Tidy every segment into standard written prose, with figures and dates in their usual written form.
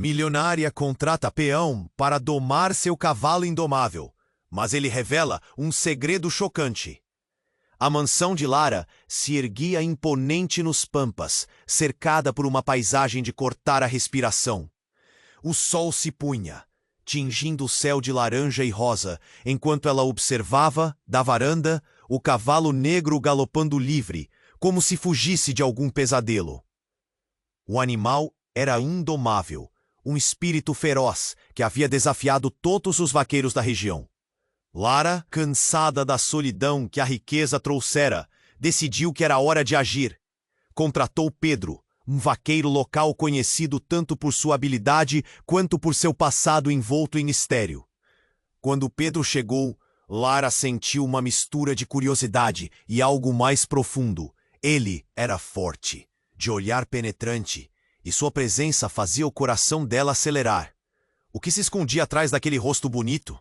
Milionária contrata peão para domar seu cavalo indomável, mas ele revela um segredo chocante. A mansão de Lara se erguia imponente nos pampas, cercada por uma paisagem de cortar a respiração. O sol se punha, tingindo o céu de laranja e rosa, enquanto ela observava, da varanda, o cavalo negro galopando livre, como se fugisse de algum pesadelo. O animal era indomável, um espírito feroz que havia desafiado todos os vaqueiros da região. Lara, cansada da solidão que a riqueza trouxera, decidiu que era hora de agir. Contratou Pedro, um vaqueiro local conhecido tanto por sua habilidade quanto por seu passado envolto em mistério. Quando Pedro chegou, Lara sentiu uma mistura de curiosidade e algo mais profundo. Ele era forte, de olhar penetrante, e sua presença fazia o coração dela acelerar. O que se escondia atrás daquele rosto bonito?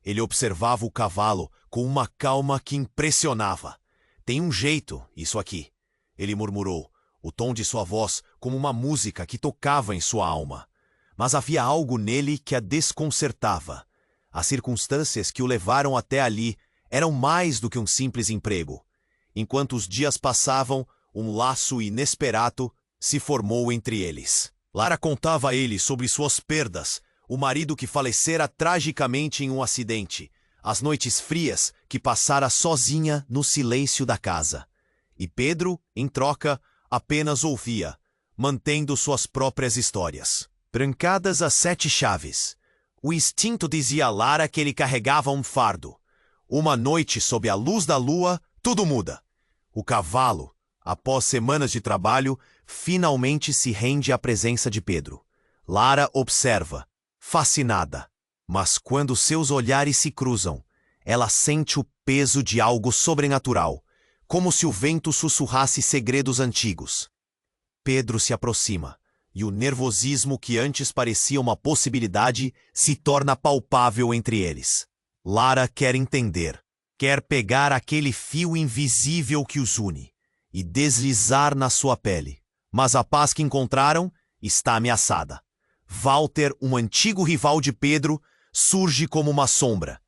Ele observava o cavalo com uma calma que impressionava. Tem um jeito, isso aqui, ele murmurou, o tom de sua voz como uma música que tocava em sua alma. Mas havia algo nele que a desconcertava. As circunstâncias que o levaram até ali eram mais do que um simples emprego. Enquanto os dias passavam, um laço inesperado se formou entre eles. Lara contava a ele sobre suas perdas, o marido que falecera tragicamente em um acidente, as noites frias que passara sozinha no silêncio da casa. E Pedro, em troca, apenas ouvia, mantendo suas próprias histórias. Trancadas as 7 chaves, o instinto dizia a Lara que ele carregava um fardo. Uma noite sob a luz da lua, tudo muda. O cavalo, após semanas de trabalho, finalmente se rende à presença de Pedro. Lara observa, fascinada. Mas quando seus olhares se cruzam, ela sente o peso de algo sobrenatural, como se o vento sussurrasse segredos antigos. Pedro se aproxima, e o nervosismo que antes parecia uma possibilidade se torna palpável entre eles. Lara quer entender, quer pegar aquele fio invisível que os une e deslizar na sua pele. Mas a paz que encontraram está ameaçada. Walter, um antigo rival de Pedro, surge como uma sombra.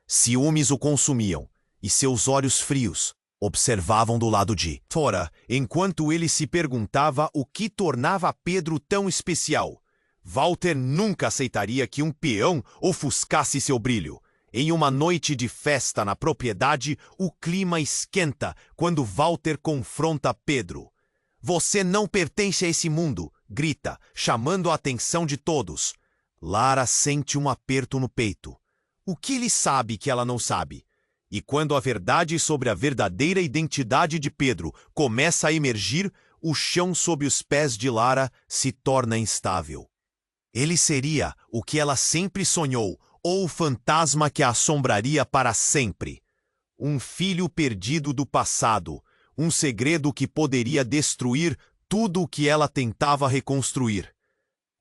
Ciúmes o consumiam, e seus olhos frios observavam do lado de fora, enquanto ele se perguntava o que tornava Pedro tão especial. Walter nunca aceitaria que um peão ofuscasse seu brilho. Em uma noite de festa na propriedade, o clima esquenta quando Walter confronta Pedro. "Você não pertence a esse mundo", grita, chamando a atenção de todos. Lara sente um aperto no peito. O que ele sabe que ela não sabe? E quando a verdade sobre a verdadeira identidade de Pedro começa a emergir, o chão sob os pés de Lara se torna instável. Ele seria o que ela sempre sonhou, ou o fantasma que a assombraria para sempre. Um filho perdido do passado, um segredo que poderia destruir tudo o que ela tentava reconstruir.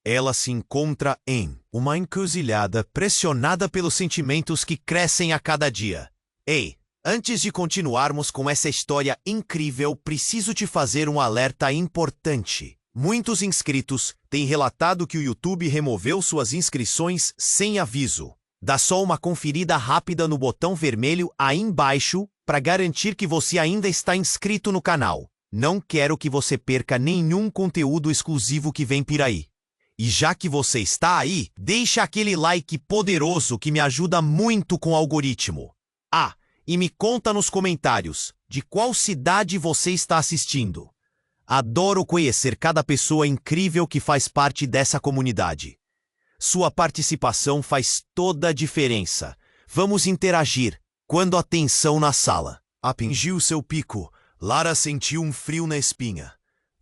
Ela se encontra em uma encruzilhada pressionada pelos sentimentos que crescem a cada dia. Ei, antes de continuarmos com essa história incrível, preciso te fazer um alerta importante. Muitos inscritos têm relatado que o YouTube removeu suas inscrições sem aviso. Dá só uma conferida rápida no botão vermelho aí embaixo para garantir que você ainda está inscrito no canal. Não quero que você perca nenhum conteúdo exclusivo que vem por aí. E já que você está aí, deixa aquele like poderoso que me ajuda muito com o algoritmo. Ah, e me conta nos comentários de qual cidade você está assistindo. Adoro conhecer cada pessoa incrível que faz parte dessa comunidade. Sua participação faz toda a diferença. Vamos interagir. Quando a tensão na sala atingiu seu pico, Lara sentiu um frio na espinha.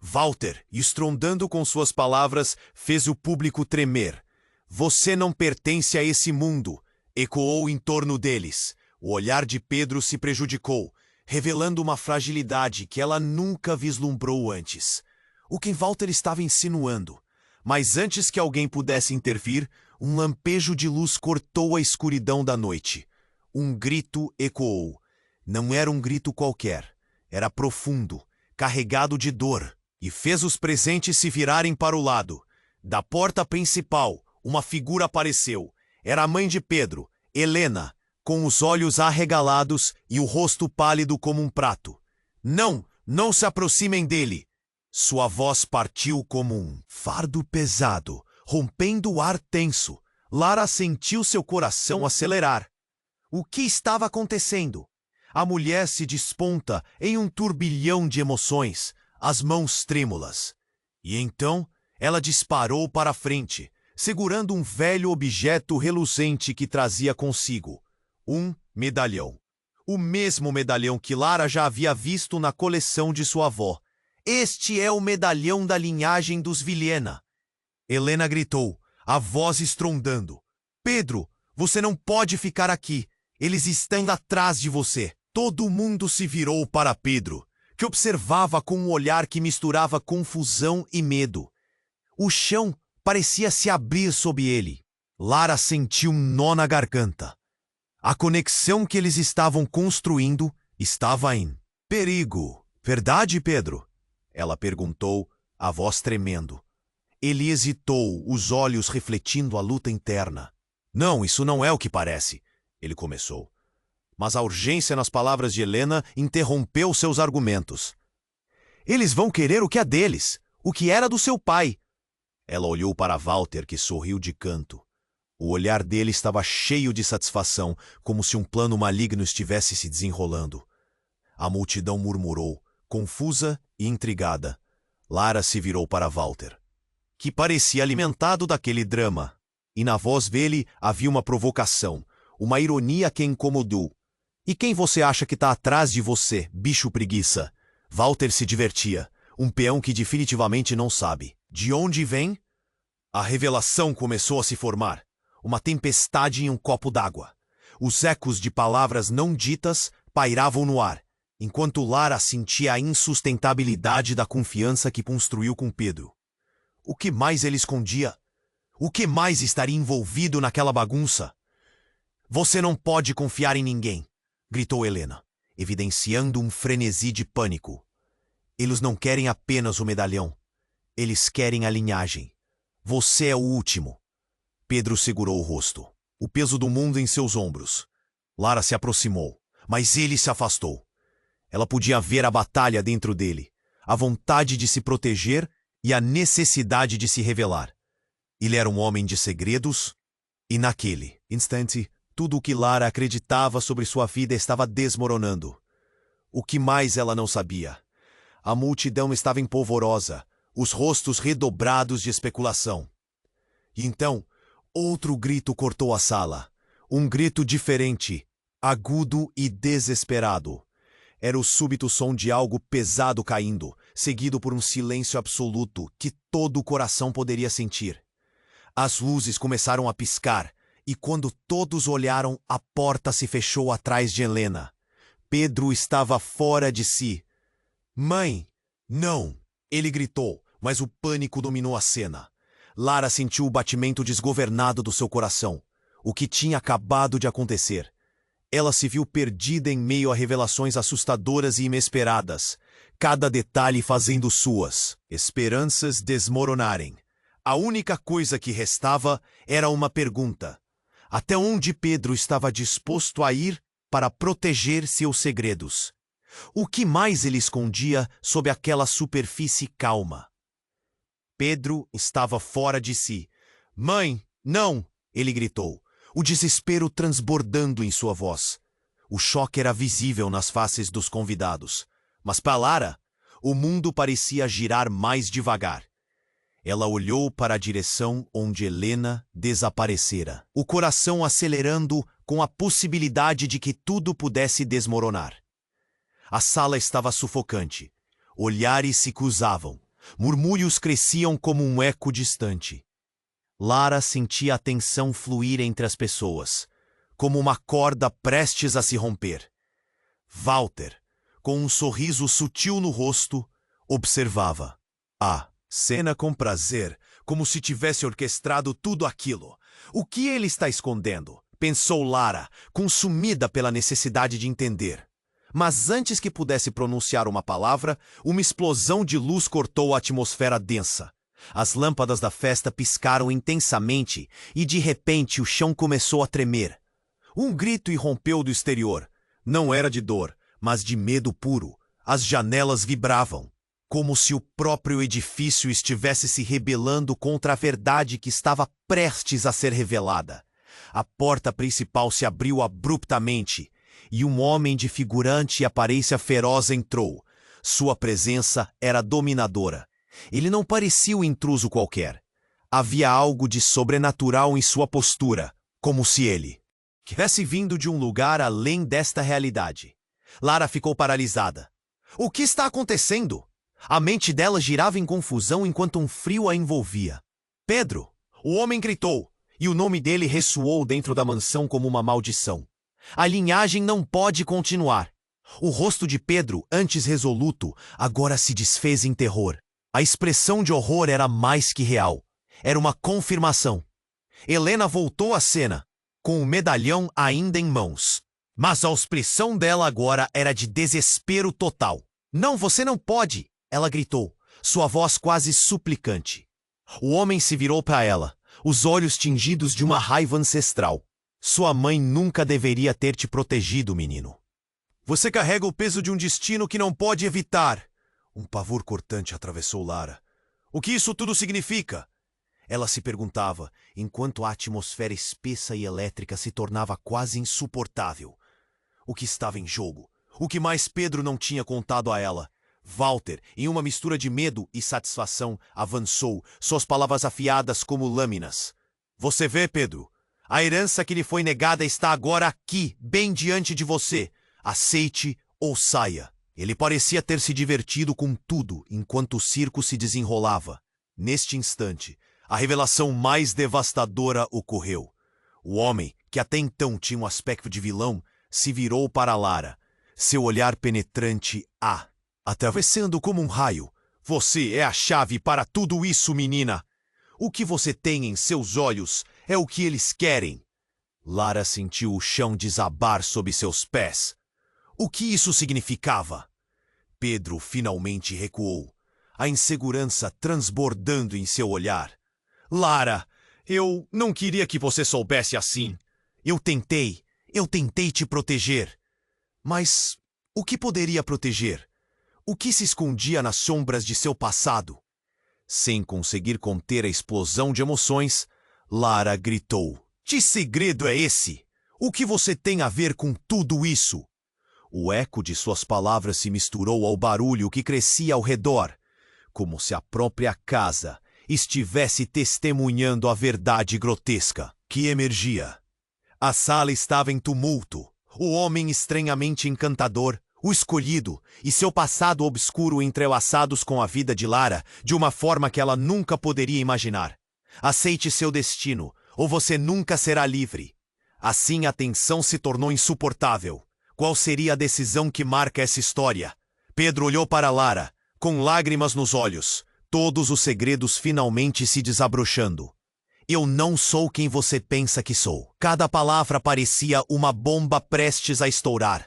Walter, estrondando com suas palavras, fez o público tremer. "Você não pertence a esse mundo", ecoou em torno deles. O olhar de Pedro se prejudicou, revelando uma fragilidade que ela nunca vislumbrou antes. O que Walter estava insinuando? Mas antes que alguém pudesse intervir, um lampejo de luz cortou a escuridão da noite. Um grito ecoou. Não era um grito qualquer. Era profundo, carregado de dor, e fez os presentes se virarem para o lado. Da porta principal, uma figura apareceu. Era a mãe de Pedro, Helena, com os olhos arregalados e o rosto pálido como um prato. Não, não se aproximem dele! Sua voz partiu como um fardo pesado, rompendo o ar tenso. Lara sentiu seu coração acelerar. O que estava acontecendo? A mulher se desponta em um turbilhão de emoções, as mãos trêmulas. E então ela disparou para a frente, segurando um velho objeto reluzente que trazia consigo. Um medalhão. O mesmo medalhão que Lara já havia visto na coleção de sua avó. Este é o medalhão da linhagem dos Vilhena. Helena gritou, a voz estrondando. Pedro, você não pode ficar aqui. Eles estão atrás de você. Todo mundo se virou para Pedro, que observava com um olhar que misturava confusão e medo. O chão parecia se abrir sob ele. Lara sentiu um nó na garganta. A conexão que eles estavam construindo estava em perigo. Verdade, Pedro? Ela perguntou, a voz tremendo. Ele hesitou, os olhos refletindo a luta interna. Não, isso não é o que parece, ele começou. Mas a urgência nas palavras de Helena interrompeu seus argumentos. Eles vão querer o que é deles, o que era do seu pai. Ela olhou para Walter, que sorriu de canto. O olhar dele estava cheio de satisfação, como se um plano maligno estivesse se desenrolando. A multidão murmurou, confusa e intrigada. Lara se virou para Walter, que parecia alimentado daquele drama. E na voz dele havia uma provocação, uma ironia que incomodou. E quem você acha que está atrás de você, bicho preguiça? Walter se divertia, um peão que definitivamente não sabe. De onde vem? A revelação começou a se formar. Uma tempestade em um copo d'água. Os ecos de palavras não ditas pairavam no ar, enquanto Lara sentia a insustentabilidade da confiança que construiu com Pedro. O que mais ele escondia? O que mais estaria envolvido naquela bagunça? Você não pode confiar em ninguém, gritou Helena, evidenciando um frenesi de pânico. Eles não querem apenas o medalhão. Eles querem a linhagem. Você é o último. Pedro segurou o rosto, o peso do mundo em seus ombros. Lara se aproximou, mas ele se afastou. Ela podia ver a batalha dentro dele, a vontade de se proteger e a necessidade de se revelar. Ele era um homem de segredos, e naquele instante, tudo o que Lara acreditava sobre sua vida estava desmoronando. O que mais ela não sabia? A multidão estava empolvorosa, os rostos redobrados de especulação. E então, outro grito cortou a sala. Um grito diferente, agudo e desesperado. Era o súbito som de algo pesado caindo, seguido por um silêncio absoluto que todo o coração poderia sentir. As luzes começaram a piscar, e quando todos olharam, a porta se fechou atrás de Helena. Pedro estava fora de si. Mãe! Não! Ele gritou, mas o pânico dominou a cena. Lara sentiu o batimento desgovernado do seu coração. O que tinha acabado de acontecer? Ela se viu perdida em meio a revelações assustadoras e inesperadas, cada detalhe fazendo suas esperanças desmoronarem. A única coisa que restava era uma pergunta. Até onde Pedro estava disposto a ir para proteger seus segredos? O que mais ele escondia sob aquela superfície calma? Pedro estava fora de si. Mãe, não! Ele gritou, o desespero transbordando em sua voz. O choque era visível nas faces dos convidados. Mas para Lara, o mundo parecia girar mais devagar. Ela olhou para a direção onde Helena desaparecera, o coração acelerando com a possibilidade de que tudo pudesse desmoronar. A sala estava sufocante. Olhares se cruzavam. Murmúrios cresciam como um eco distante. Lara sentia a tensão fluir entre as pessoas, como uma corda prestes a se romper. Walter, com um sorriso sutil no rosto, observava a cena com prazer, como se tivesse orquestrado tudo aquilo. O que ele está escondendo? Pensou Lara, consumida pela necessidade de entender. Mas antes que pudesse pronunciar uma palavra, uma explosão de luz cortou a atmosfera densa. As lâmpadas da festa piscaram intensamente e, de repente, o chão começou a tremer. Um grito irrompeu do exterior. Não era de dor, mas de medo puro. As janelas vibravam, como se o próprio edifício estivesse se rebelando contra a verdade que estava prestes a ser revelada. A porta principal se abriu abruptamente e um homem de figurante e aparência feroz entrou. Sua presença era dominadora. Ele não parecia um intruso qualquer. Havia algo de sobrenatural em sua postura, como se ele tivesse vindo de um lugar além desta realidade. Lara ficou paralisada. O que está acontecendo? A mente dela girava em confusão enquanto um frio a envolvia. Pedro! O homem gritou, e o nome dele ressoou dentro da mansão como uma maldição. A linhagem não pode continuar. O rosto de Pedro, antes resoluto, agora se desfez em terror. A expressão de horror era mais que real. Era uma confirmação. Helena voltou à cena, com o medalhão ainda em mãos. Mas a expressão dela agora era de desespero total. Não, você não pode! Ela gritou, sua voz quase suplicante. O homem se virou para ela, os olhos tingidos de uma raiva ancestral. Sua mãe nunca deveria ter te protegido, menino. Você carrega o peso de um destino que não pode evitar. Um pavor cortante atravessou Lara. O que isso tudo significa? Ela se perguntava, enquanto a atmosfera espessa e elétrica se tornava quase insuportável. O que estava em jogo? O que mais Pedro não tinha contado a ela? Walter, em uma mistura de medo e satisfação, avançou, suas palavras afiadas como lâminas. Você vê, Pedro? A herança que lhe foi negada está agora aqui, bem diante de você. Aceite ou saia. Ele parecia ter se divertido com tudo enquanto o circo se desenrolava. Neste instante, a revelação mais devastadora ocorreu. O homem, que até então tinha um aspecto de vilão, se virou para Lara, seu olhar penetrante atravessando como um raio. Você é a chave para tudo isso, menina. O que você tem em seus olhos é o que eles querem. Lara sentiu o chão desabar sob seus pés. O que isso significava? Pedro finalmente recuou, a insegurança transbordando em seu olhar. Lara, eu não queria que você soubesse assim. Eu tentei te proteger. Mas o que poderia proteger? O que se escondia nas sombras de seu passado? Sem conseguir conter a explosão de emoções, Lara gritou. Que segredo é esse? O que você tem a ver com tudo isso? O eco de suas palavras se misturou ao barulho que crescia ao redor, como se a própria casa estivesse testemunhando a verdade grotesca que emergia. A sala estava em tumulto. O homem estranhamente encantador, o escolhido e seu passado obscuro entrelaçados com a vida de Lara de uma forma que ela nunca poderia imaginar. Aceite seu destino, ou você nunca será livre. Assim a tensão se tornou insuportável. Qual seria a decisão que marca essa história? Pedro olhou para Lara, com lágrimas nos olhos, todos os segredos finalmente se desabrochando. Eu não sou quem você pensa que sou. Cada palavra parecia uma bomba prestes a estourar.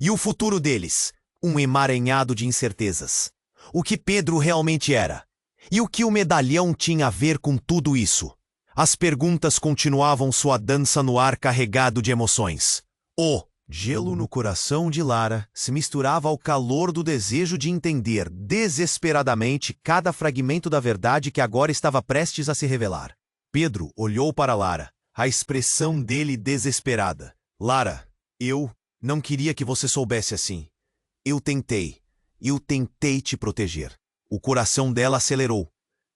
E o futuro deles, um emaranhado de incertezas. O que Pedro realmente era? E o que o medalhão tinha a ver com tudo isso? As perguntas continuavam sua dança no ar carregado de emoções. O gelo no coração de Lara se misturava ao calor do desejo de entender desesperadamente cada fragmento da verdade que agora estava prestes a se revelar. Pedro olhou para Lara, a expressão dele desesperada. Lara, eu não queria que você soubesse assim. Eu tentei te proteger. O coração dela acelerou.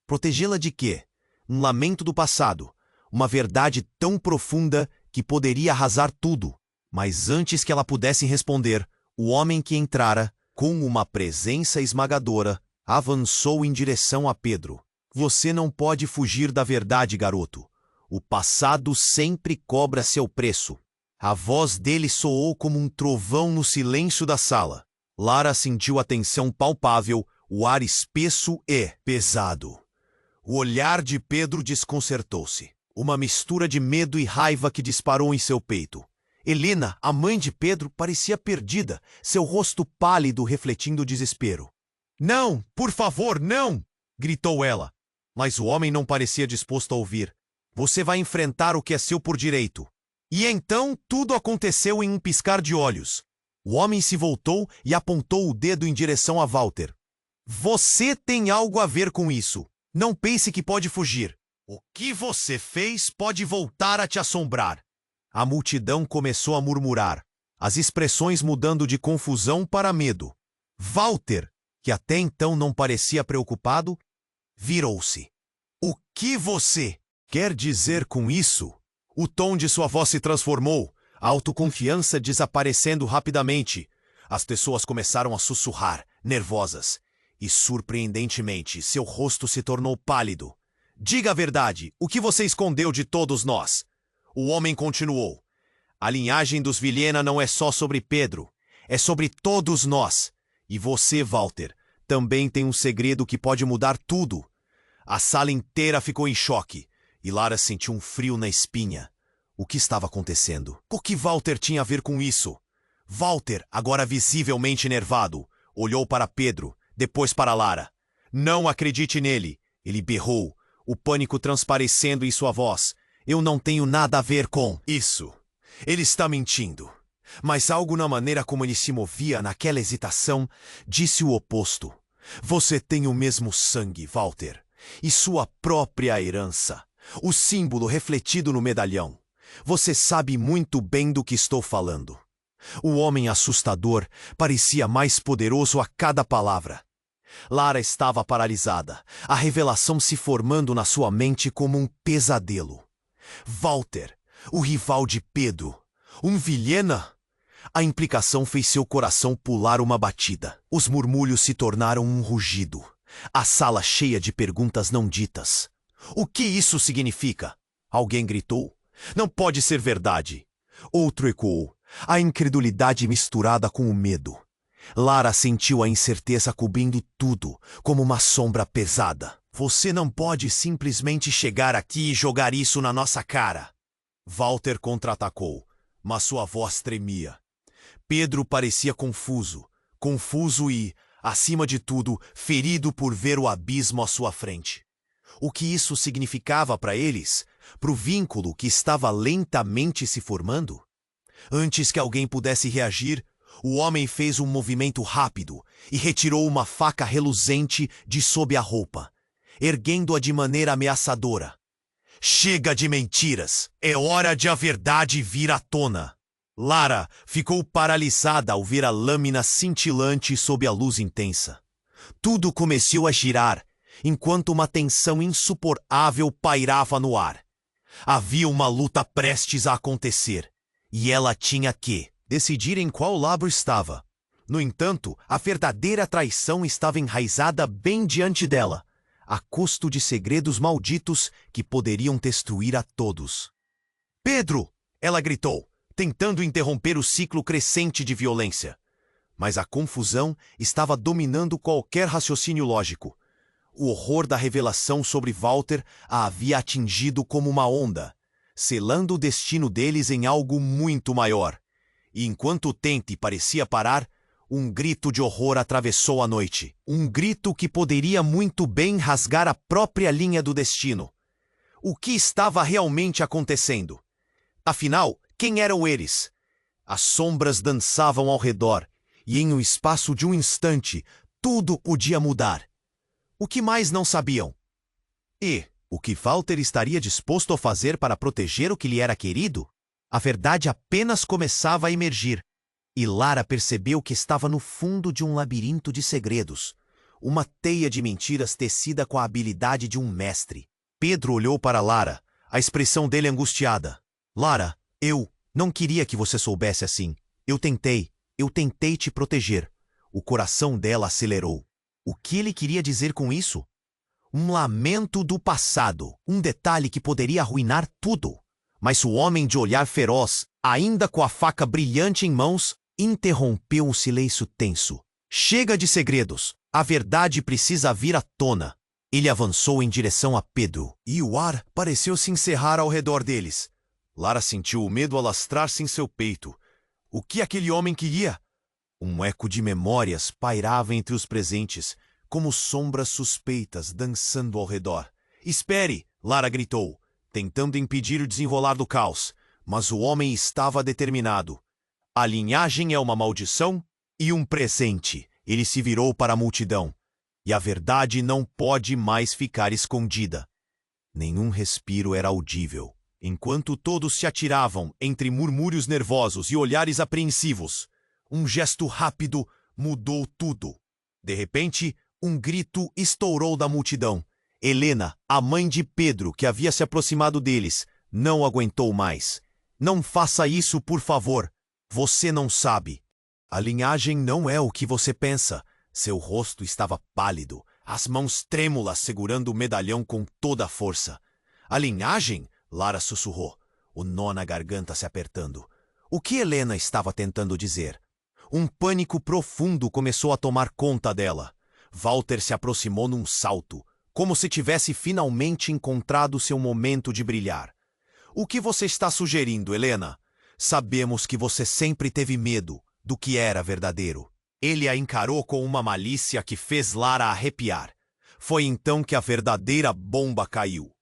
Protegê-la de quê? Um lamento do passado, uma verdade tão profunda que poderia arrasar tudo. Mas antes que ela pudesse responder, o homem que entrara, com uma presença esmagadora, avançou em direção a Pedro. Você não pode fugir da verdade, garoto. O passado sempre cobra seu preço. A voz dele soou como um trovão no silêncio da sala. Lara sentiu a tensão palpável, o ar espesso e pesado. O olhar de Pedro desconcertou-se. Uma mistura de medo e raiva que disparou em seu peito. Helena, a mãe de Pedro, parecia perdida, seu rosto pálido refletindo o desespero. Não, por favor, não! Gritou ela. Mas o homem não parecia disposto a ouvir. Você vai enfrentar o que é seu por direito. E então tudo aconteceu em um piscar de olhos. O homem se voltou e apontou o dedo em direção a Walter. Você tem algo a ver com isso. Não pense que pode fugir. O que você fez pode voltar a te assombrar. A multidão começou a murmurar, as expressões mudando de confusão para medo. Walter, que até então não parecia preocupado, virou-se. O que você quer dizer com isso? O tom de sua voz se transformou, a autoconfiança desaparecendo rapidamente. As pessoas começaram a sussurrar, nervosas, e surpreendentemente seu rosto se tornou pálido. Diga a verdade, o que você escondeu de todos nós? O homem continuou. A linhagem dos Vilhena não é só sobre Pedro, é sobre todos nós. E você, Walter, também tem um segredo que pode mudar tudo. A sala inteira ficou em choque, e Lara sentiu um frio na espinha. O que estava acontecendo? O que Walter tinha a ver com isso? Walter, agora visivelmente nervado, olhou para Pedro, depois para Lara. Não acredite nele, ele berrou, o pânico transparecendo em sua voz. Eu não tenho nada a ver com isso. Ele está mentindo. Mas algo na maneira como ele se movia naquela hesitação disse o oposto. Você tem o mesmo sangue, Walter, e sua própria herança. O símbolo refletido no medalhão. Você sabe muito bem do que estou falando. O homem assustador parecia mais poderoso a cada palavra. Lara estava paralisada, a revelação se formando na sua mente como um pesadelo. Walter, o rival de Pedro, um Vilhena? A implicação fez seu coração pular uma batida. Os murmúrios se tornaram um rugido. A sala cheia de perguntas não ditas. O que isso significa? Alguém gritou. Não pode ser verdade. Outro ecoou, a incredulidade misturada com o medo. Lara sentiu a incerteza cobrindo tudo, como uma sombra pesada. Você não pode simplesmente chegar aqui e jogar isso na nossa cara. Walter contra-atacou, mas sua voz tremia. Pedro parecia confuso e, acima de tudo, ferido por ver o abismo à sua frente. O que isso significava para eles? Para o vínculo que estava lentamente se formando? Antes que alguém pudesse reagir, o homem fez um movimento rápido e retirou uma faca reluzente de sob a roupa, erguendo-a de maneira ameaçadora. Chega de mentiras! É hora de a verdade vir à tona! Lara ficou paralisada ao ver a lâmina cintilante sob a luz intensa. Tudo começou a girar, enquanto uma tensão insuportável pairava no ar. Havia uma luta prestes a acontecer, e ela tinha que decidir em qual lado estava. No entanto, a verdadeira traição estava enraizada bem diante dela, a custo de segredos malditos que poderiam destruir a todos. Pedro! Ela gritou, tentando interromper o ciclo crescente de violência. Mas a confusão estava dominando qualquer raciocínio lógico. O horror da revelação sobre Walter a havia atingido como uma onda, selando o destino deles em algo muito maior. E enquanto o Tente parecia parar, um grito de horror atravessou a noite. Um grito que poderia muito bem rasgar a própria linha do destino. O que estava realmente acontecendo? Afinal, quem eram eles? As sombras dançavam ao redor, e em um espaço de um instante, tudo podia mudar. O que mais não sabiam? E o que Walter estaria disposto a fazer para proteger o que lhe era querido? A verdade apenas começava a emergir, e Lara percebeu que estava no fundo de um labirinto de segredos, uma teia de mentiras tecida com a habilidade de um mestre. Pedro olhou para Lara, a expressão dele angustiada. Lara, eu não queria que você soubesse assim. Eu tentei te proteger. O coração dela acelerou. O que ele queria dizer com isso? Um lamento do passado, um detalhe que poderia arruinar tudo. Mas o homem de olhar feroz, ainda com a faca brilhante em mãos, interrompeu o silêncio tenso. Chega de segredos. A verdade precisa vir à tona. Ele avançou em direção a Pedro, e o ar pareceu se encerrar ao redor deles. Lara sentiu o medo alastrar-se em seu peito. O que aquele homem queria? Um eco de memórias pairava entre os presentes, como sombras suspeitas dançando ao redor. Espere! Lara gritou, tentando impedir o desenrolar do caos, mas o homem estava determinado. A linhagem é uma maldição e um presente. Ele se virou para a multidão. E a verdade não pode mais ficar escondida. Nenhum respiro era audível. Enquanto todos se atiravam entre murmúrios nervosos e olhares apreensivos, um gesto rápido mudou tudo. De repente, um grito estourou da multidão. Helena, a mãe de Pedro, que havia se aproximado deles, não aguentou mais. Não faça isso, por favor. Você não sabe. A linhagem não é o que você pensa. Seu rosto estava pálido, as mãos trêmulas segurando o medalhão com toda a força. A linhagem? Lara sussurrou, o nó na garganta se apertando. O que Helena estava tentando dizer? Um pânico profundo começou a tomar conta dela. Walter se aproximou num salto, como se tivesse finalmente encontrado seu momento de brilhar. O que você está sugerindo, Helena? Sabemos que você sempre teve medo do que era verdadeiro. Ele a encarou com uma malícia que fez Lara arrepiar. Foi então que a verdadeira bomba caiu.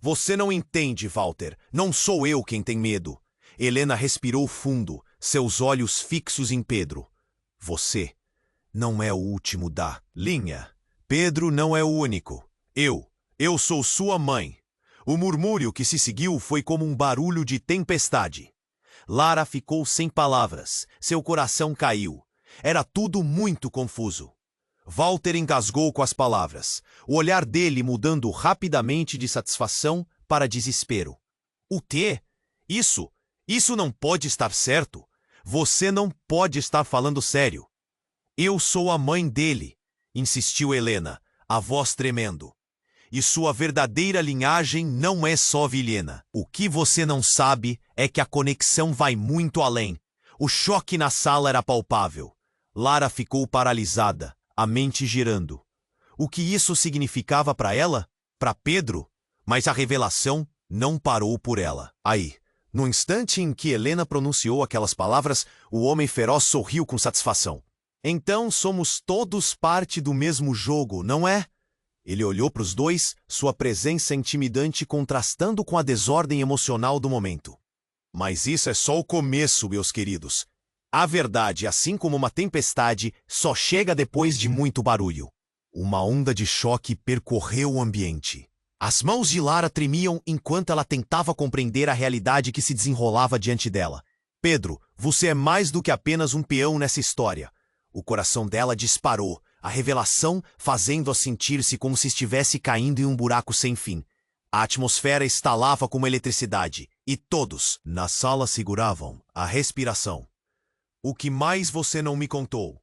Você não entende, Walter. Não sou eu quem tem medo. Helena respirou fundo, seus olhos fixos em Pedro. Você não é o último da linha. Pedro não é o único. Eu sou sua mãe. O murmúrio que se seguiu foi como um barulho de tempestade. Lara ficou sem palavras. Seu coração caiu. Era tudo muito confuso. Walter engasgou com as palavras, o olhar dele mudando rapidamente de satisfação para desespero. O quê? Isso não pode estar certo. Você não pode estar falando sério. Eu sou a mãe dele, insistiu Helena, a voz tremendo. E sua verdadeira linhagem não é só vilhena. O que você não sabe é que a conexão vai muito além. O choque na sala era palpável. Lara ficou paralisada, a mente girando. O que isso significava para ela? Para Pedro? Mas a revelação não parou por ela. Aí, no instante em que Helena pronunciou aquelas palavras, o homem feroz sorriu com satisfação. Então somos todos parte do mesmo jogo, não é? Ele olhou para os dois, sua presença intimidante contrastando com a desordem emocional do momento. Mas isso é só o começo, meus queridos. A verdade, assim como uma tempestade, só chega depois de muito barulho. Uma onda de choque percorreu o ambiente. As mãos de Lara tremiam enquanto ela tentava compreender a realidade que se desenrolava diante dela. Pedro, você é mais do que apenas um peão nessa história. O coração dela disparou, a revelação fazendo-a sentir-se como se estivesse caindo em um buraco sem fim. A atmosfera estalava como eletricidade, e todos na sala seguravam a respiração. O que mais você não me contou?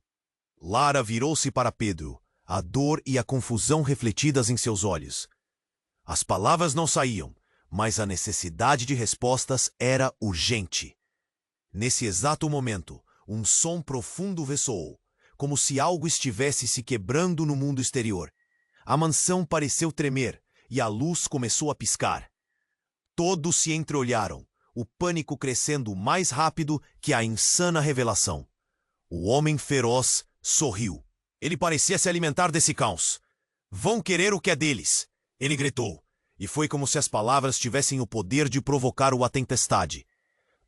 Lara virou-se para Pedro, a dor e a confusão refletidas em seus olhos. As palavras não saíam, mas a necessidade de respostas era urgente. Nesse exato momento, um som profundo ressoou, como se algo estivesse se quebrando no mundo exterior. A mansão pareceu tremer e a luz começou a piscar. Todos se entreolharam, o pânico crescendo mais rápido que a insana revelação. O homem feroz sorriu. Ele parecia se alimentar desse caos. Vão querer o que é deles, ele gritou, e foi como se as palavras tivessem o poder de provocar uma tempestade.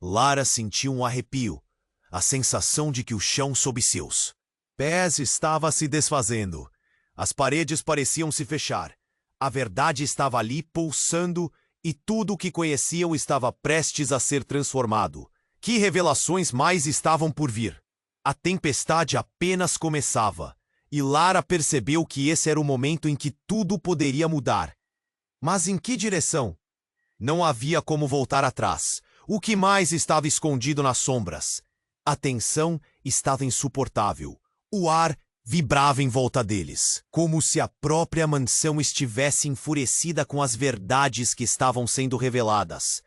Lara sentiu um arrepio, a sensação de que o chão sob seus pés estava se desfazendo. As paredes pareciam se fechar. A verdade estava ali pulsando e tudo o que conheciam estava prestes a ser transformado. Que revelações mais estavam por vir? A tempestade apenas começava, e Lara percebeu que esse era o momento em que tudo poderia mudar. Mas em que direção? Não havia como voltar atrás. O que mais estava escondido nas sombras? A tensão estava insuportável. O ar vibrava em volta deles, como se a própria mansão estivesse enfurecida com as verdades que estavam sendo reveladas.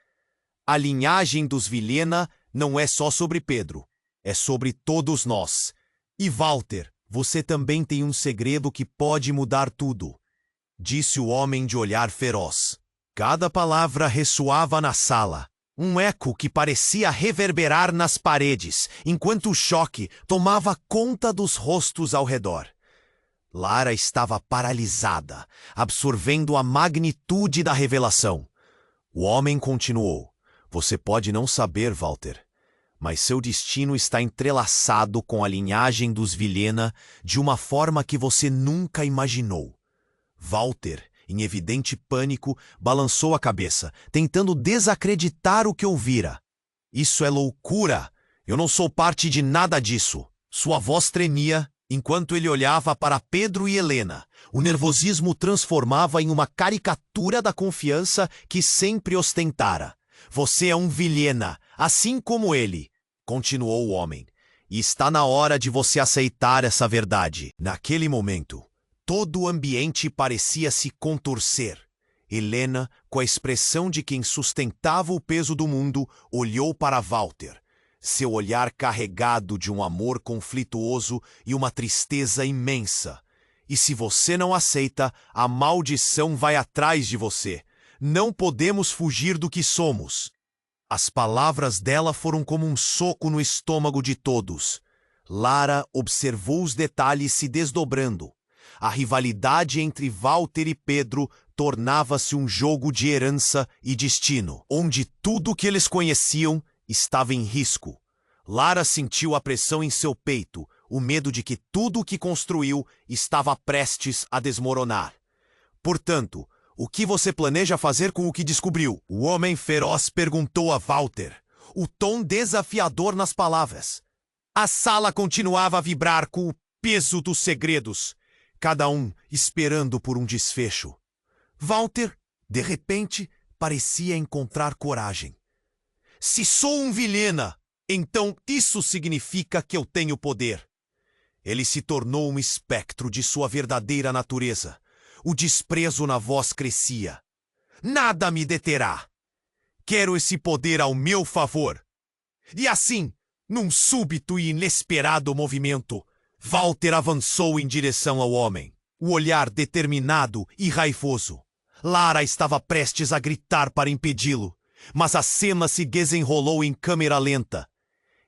A linhagem dos Vilhena não é só sobre Pedro, é sobre todos nós. E Walter, você também tem um segredo que pode mudar tudo, disse o homem de olhar feroz. Cada palavra ressoava na sala, um eco que parecia reverberar nas paredes, enquanto o choque tomava conta dos rostos ao redor. Lara estava paralisada, absorvendo a magnitude da revelação. O homem continuou. Você pode não saber, Walter, mas seu destino está entrelaçado com a linhagem dos Vilhena de uma forma que você nunca imaginou. Walter, em evidente pânico, balançou a cabeça, tentando desacreditar o que ouvira. Isso é loucura! Eu não sou parte de nada disso. Sua voz tremia enquanto ele olhava para Pedro e Helena. O nervosismo transformava em uma caricatura da confiança que sempre ostentara. Você é um Vilhena, assim como ele, continuou o homem. E está na hora de você aceitar essa verdade. Naquele momento, todo o ambiente parecia se contorcer. Helena, com a expressão de quem sustentava o peso do mundo, olhou para Walter. Seu olhar carregado de um amor conflituoso e uma tristeza imensa. E se você não aceita, a maldição vai atrás de você. Não podemos fugir do que somos. As palavras dela foram como um soco no estômago de todos. Lara observou os detalhes se desdobrando. A rivalidade entre Walter e Pedro tornava-se um jogo de herança e destino, onde tudo que eles conheciam estava em risco. Lara sentiu a pressão em seu peito, o medo de que tudo o que construiu estava prestes a desmoronar. Portanto, o que você planeja fazer com o que descobriu? O homem feroz perguntou a Walter, o tom desafiador nas palavras. A sala continuava a vibrar com o peso dos segredos, cada um esperando por um desfecho. Walter, de repente, parecia encontrar coragem. Se sou um Vilhena, então isso significa que eu tenho poder. Ele se tornou um espectro de sua verdadeira natureza. O desprezo na voz crescia. Nada me deterá. Quero esse poder ao meu favor. E assim, num súbito e inesperado movimento, Walter avançou em direção ao homem, o olhar determinado e raivoso. Lara estava prestes a gritar para impedi-lo, mas a cena se desenrolou em câmera lenta.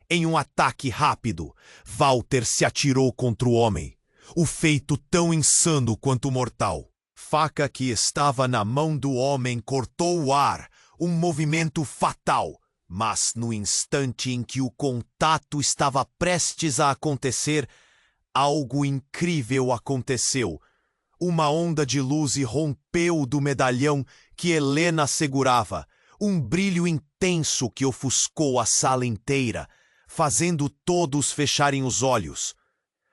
Em um ataque rápido, Walter se atirou contra o homem, o feito tão insano quanto mortal. Faca que estava na mão do homem cortou o ar, um movimento fatal. Mas no instante em que o contato estava prestes a acontecer, algo incrível aconteceu. Uma onda de luz irrompeu do medalhão que Helena segurava, um brilho intenso que ofuscou a sala inteira, fazendo todos fecharem os olhos.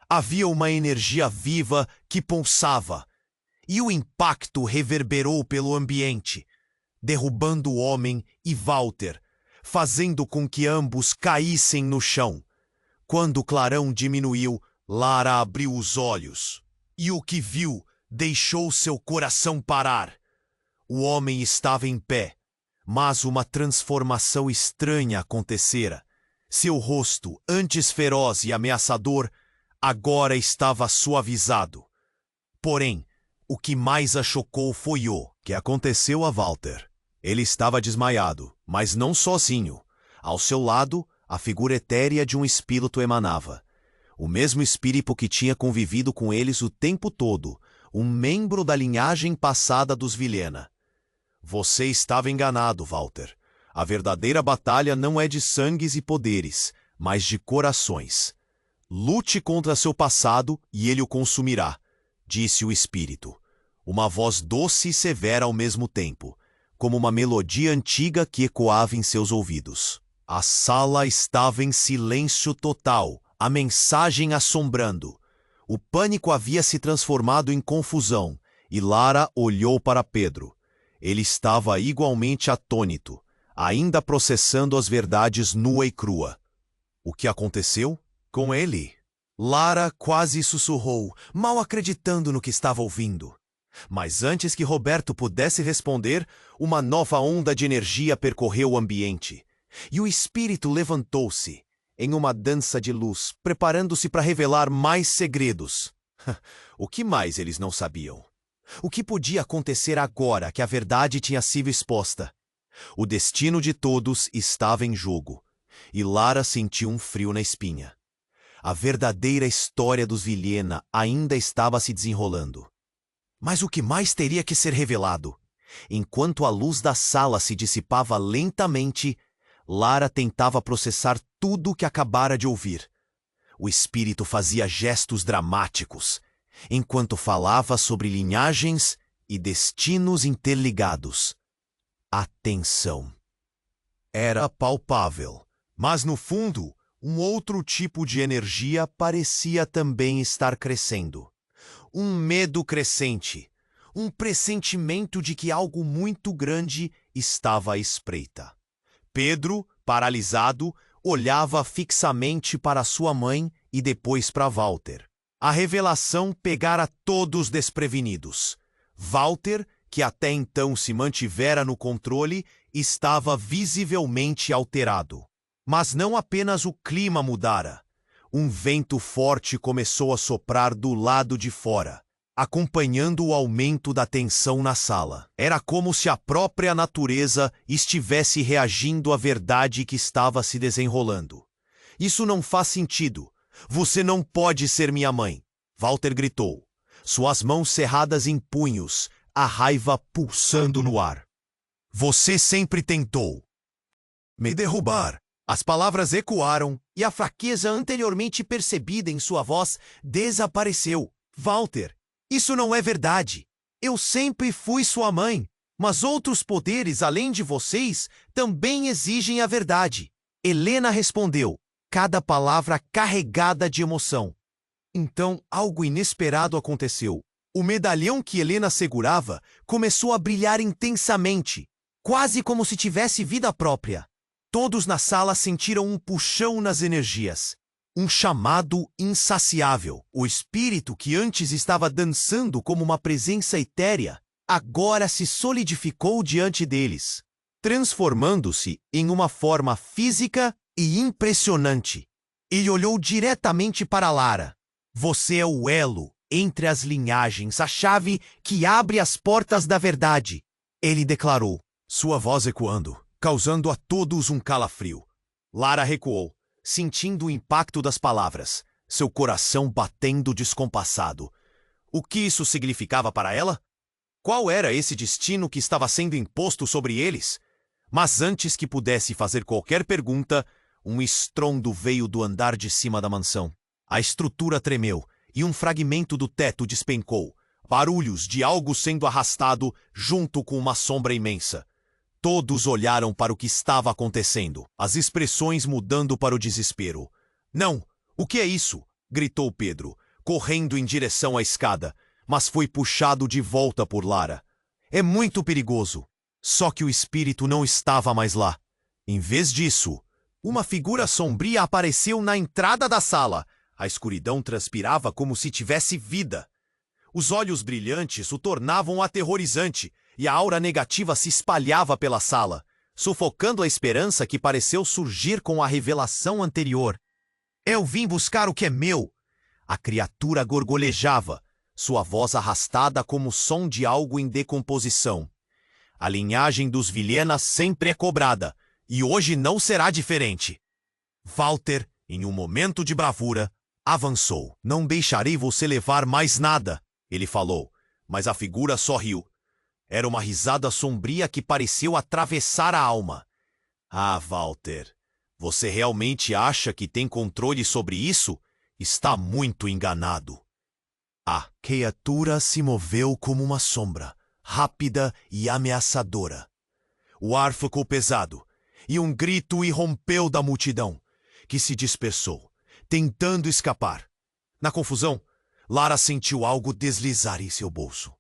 Havia uma energia viva que pulsava, e o impacto reverberou pelo ambiente, derrubando o homem e Walter, fazendo com que ambos caíssem no chão. Quando o clarão diminuiu, Lara abriu os olhos, e o que viu deixou seu coração parar. O homem estava em pé, mas uma transformação estranha acontecera. Seu rosto, antes feroz e ameaçador, agora estava suavizado. Porém, o que mais a chocou foi o que aconteceu a Walter. Ele estava desmaiado, mas não sozinho. Ao seu lado, a figura etérea de um espírito emanava. O mesmo espírito que tinha convivido com eles o tempo todo, um membro da linhagem passada dos Vilhena. Você estava enganado, Walter. A verdadeira batalha não é de sangues e poderes, mas de corações. Lute contra seu passado e ele o consumirá, disse o espírito. Uma voz doce e severa ao mesmo tempo, como uma melodia antiga que ecoava em seus ouvidos. A sala estava em silêncio total, a mensagem assombrando. O pânico havia se transformado em confusão, e Lara olhou para Pedro. Ele estava igualmente atônito, ainda processando as verdades nua e crua. O que aconteceu com ele? Lara quase sussurrou, mal acreditando no que estava ouvindo. Mas antes que Roberto pudesse responder, uma nova onda de energia percorreu o ambiente. E o espírito levantou-se, em uma dança de luz, preparando-se para revelar mais segredos. O que mais eles não sabiam? O que podia acontecer agora que a verdade tinha sido exposta? O destino de todos estava em jogo, e Lara sentiu um frio na espinha. A verdadeira história dos Vilhena ainda estava se desenrolando. Mas o que mais teria que ser revelado? Enquanto a luz da sala se dissipava lentamente, Lara tentava processar tudo o que acabara de ouvir. O espírito fazia gestos dramáticos, enquanto falava sobre linhagens e destinos interligados. A tensão era palpável, mas no fundo, um outro tipo de energia parecia também estar crescendo. Um medo crescente, um pressentimento de que algo muito grande estava à espreita. Pedro, paralisado, olhava fixamente para sua mãe e depois para Walter. A revelação pegara todos desprevenidos. Walter, que até então se mantivera no controle, estava visivelmente alterado. Mas não apenas o clima mudara. Um vento forte começou a soprar do lado de fora, acompanhando o aumento da tensão na sala. Era como se a própria natureza estivesse reagindo à verdade que estava se desenrolando. Isso não faz sentido. Você não pode ser minha mãe, Walter gritou, suas mãos cerradas em punhos, a raiva pulsando no ar. Você sempre tentou me derrubar. As palavras ecoaram e a fraqueza anteriormente percebida em sua voz desapareceu. Walter, isso não é verdade. Eu sempre fui sua mãe, mas outros poderes além de vocês também exigem a verdade. Helena respondeu, cada palavra carregada de emoção. Então, algo inesperado aconteceu. O medalhão que Helena segurava começou a brilhar intensamente, quase como se tivesse vida própria. Todos na sala sentiram um puxão nas energias. Um chamado insaciável. O espírito que antes estava dançando como uma presença etérea, agora se solidificou diante deles, transformando-se em uma forma física e impressionante. Ele olhou diretamente para Lara. Você é o elo entre as linhagens, a chave que abre as portas da verdade, ele declarou, sua voz ecoando, causando a todos um calafrio. Lara recuou, sentindo o impacto das palavras, seu coração batendo descompassado. O que isso significava para ela? Qual era esse destino que estava sendo imposto sobre eles? Mas antes que pudesse fazer qualquer pergunta, um estrondo veio do andar de cima da mansão. A estrutura tremeu e um fragmento do teto despencou. Barulhos de algo sendo arrastado junto com uma sombra imensa. Todos olharam para o que estava acontecendo, as expressões mudando para o desespero. Não! O que é isso? Gritou Pedro, correndo em direção à escada, mas foi puxado de volta por Lara. É muito perigoso. Só que o espírito não estava mais lá. Em vez disso, uma figura sombria apareceu na entrada da sala. A escuridão transpirava como se tivesse vida. Os olhos brilhantes o tornavam aterrorizante e a aura negativa se espalhava pela sala, sufocando a esperança que pareceu surgir com a revelação anterior. Eu vim buscar o que é meu. A criatura gorgolejava, sua voz arrastada como o som de algo em decomposição. A linhagem dos Vilhena sempre é cobrada, e hoje não será diferente. Walter, em um momento de bravura, avançou. Não deixarei você levar mais nada, ele falou, mas a figura sorriu. Era uma risada sombria que pareceu atravessar a alma. Ah, Walter, você realmente acha que tem controle sobre isso? Está muito enganado. A criatura se moveu como uma sombra, rápida e ameaçadora. O ar ficou pesado, e um grito irrompeu da multidão, que se dispersou, tentando escapar. Na confusão, Lara sentiu algo deslizar em seu bolso.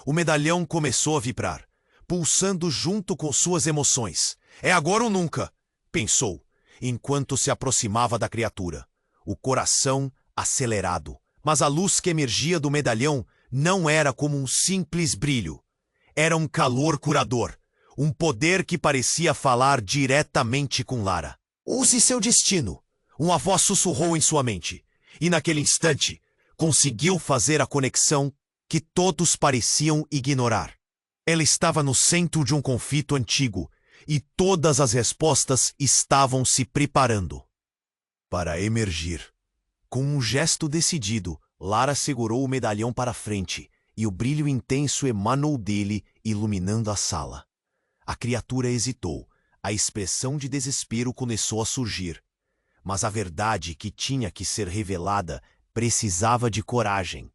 O medalhão começou a vibrar, pulsando junto com suas emoções. É agora ou nunca, pensou, enquanto se aproximava da criatura. O coração acelerado, mas a luz que emergia do medalhão não era como um simples brilho. Era um calor curador, um poder que parecia falar diretamente com Lara. Use seu destino, uma voz sussurrou em sua mente, e naquele instante conseguiu fazer a conexão que todos pareciam ignorar. Ela estava no centro de um conflito antigo, e todas as respostas estavam se preparando para emergir. Com um gesto decidido, Lara segurou o medalhão para frente, e o brilho intenso emanou dele, iluminando a sala. A criatura hesitou. A expressão de desespero começou a surgir. Mas a verdade que tinha que ser revelada precisava de coragem.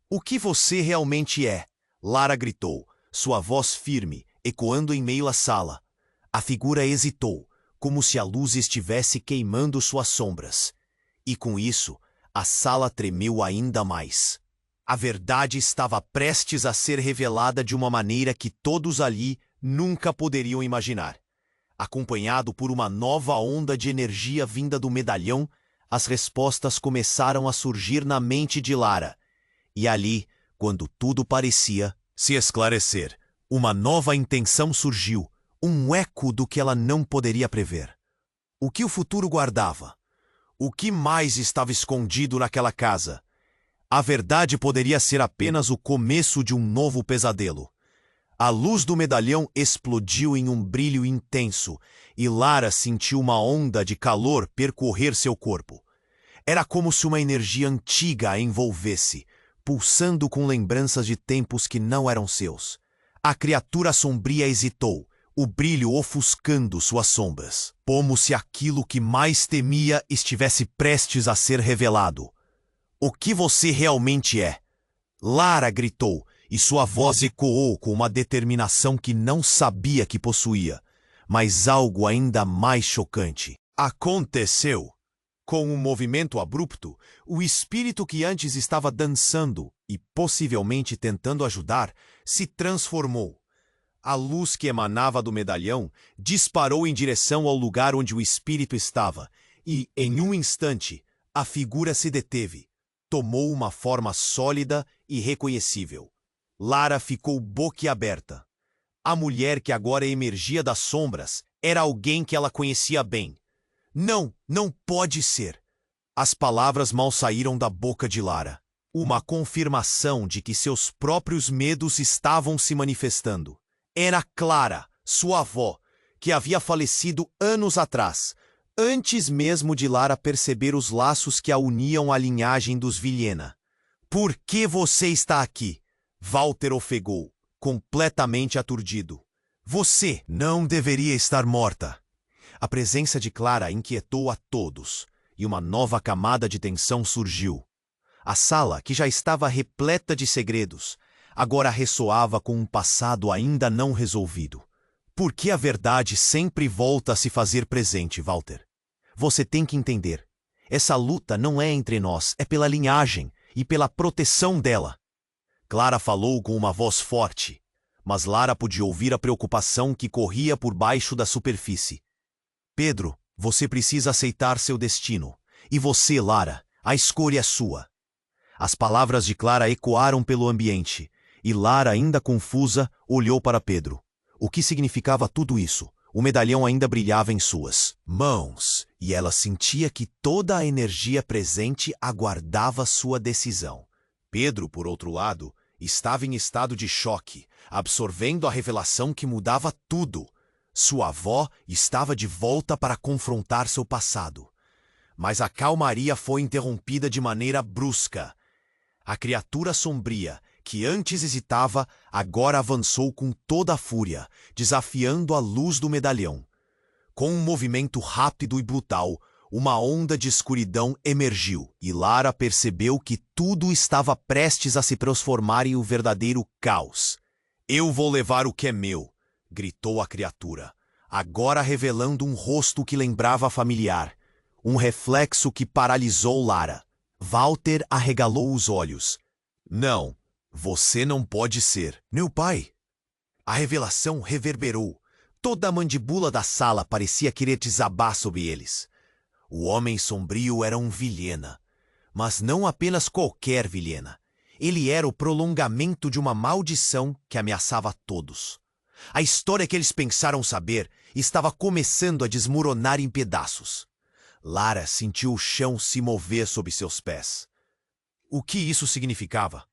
"O que você realmente é?" Lara gritou, sua voz firme, ecoando em meio à sala. A figura hesitou, como se a luz estivesse queimando suas sombras. E com isso, a sala tremeu ainda mais. A verdade estava prestes a ser revelada de uma maneira que todos ali nunca poderiam imaginar. Acompanhado por uma nova onda de energia vinda do medalhão, as respostas começaram a surgir na mente de Lara. E ali, quando tudo parecia se esclarecer, uma nova intenção surgiu, um eco do que ela não poderia prever. O que o futuro guardava? O que mais estava escondido naquela casa? A verdade poderia ser apenas o começo de um novo pesadelo. A luz do medalhão explodiu em um brilho intenso, e Lara sentiu uma onda de calor percorrer seu corpo. Era como se uma energia antiga a envolvesse, pulsando com lembranças de tempos que não eram seus. A criatura sombria hesitou, o brilho ofuscando suas sombras, como se aquilo que mais temia estivesse prestes a ser revelado. "O que você realmente é?" Lara gritou, e sua voz ecoou com uma determinação que não sabia que possuía. Mas algo ainda mais chocante aconteceu. Com um movimento abrupto, o espírito que antes estava dançando e possivelmente tentando ajudar, se transformou. A luz que emanava do medalhão disparou em direção ao lugar onde o espírito estava, e, em um instante, a figura se deteve. Tomou uma forma sólida e reconhecível. Lara ficou boquiaberta. A mulher que agora emergia das sombras era alguém que ela conhecia bem. "Não, não pode ser." As palavras mal saíram da boca de Lara. Uma confirmação de que seus próprios medos estavam se manifestando. Era Clara, sua avó, que havia falecido anos atrás, antes mesmo de Lara perceber os laços que a uniam à linhagem dos Vilhena. "Por que você está aqui?" Walter ofegou, completamente aturdido. "Você não deveria estar morta." A presença de Clara inquietou a todos, e uma nova camada de tensão surgiu. A sala, que já estava repleta de segredos, agora ressoava com um passado ainda não resolvido. "Por que a verdade sempre volta a se fazer presente, Walter? Você tem que entender. Essa luta não é entre nós, é pela linhagem e pela proteção dela." Clara falou com uma voz forte, mas Lara podia ouvir a preocupação que corria por baixo da superfície. "Pedro, você precisa aceitar seu destino. E você, Lara, a escolha é sua." As palavras de Clara ecoaram pelo ambiente, e Lara, ainda confusa, olhou para Pedro. O que significava tudo isso? O medalhão ainda brilhava em suas mãos, e ela sentia que toda a energia presente aguardava sua decisão. Pedro, por outro lado, estava em estado de choque, absorvendo a revelação que mudava tudo. Sua avó estava de volta para confrontar seu passado. Mas a calmaria foi interrompida de maneira brusca. A criatura sombria, que antes hesitava, agora avançou com toda a fúria, desafiando a luz do medalhão. Com um movimento rápido e brutal, uma onda de escuridão emergiu, e Lara percebeu que tudo estava prestes a se transformar em um verdadeiro caos. "Eu vou levar o que é meu", gritou a criatura, agora revelando um rosto que lembrava familiar, um reflexo que paralisou Lara. Walter arregalou os olhos. "Não, você não pode ser meu pai." A revelação reverberou. Toda a mandíbula da sala parecia querer desabar sobre eles. O homem sombrio era um Vilhena, mas não apenas qualquer Vilhena. Ele era o prolongamento de uma maldição que ameaçava a todos. A história que eles pensaram saber estava começando a desmoronar em pedaços. Lara sentiu o chão se mover sob seus pés. O que isso significava?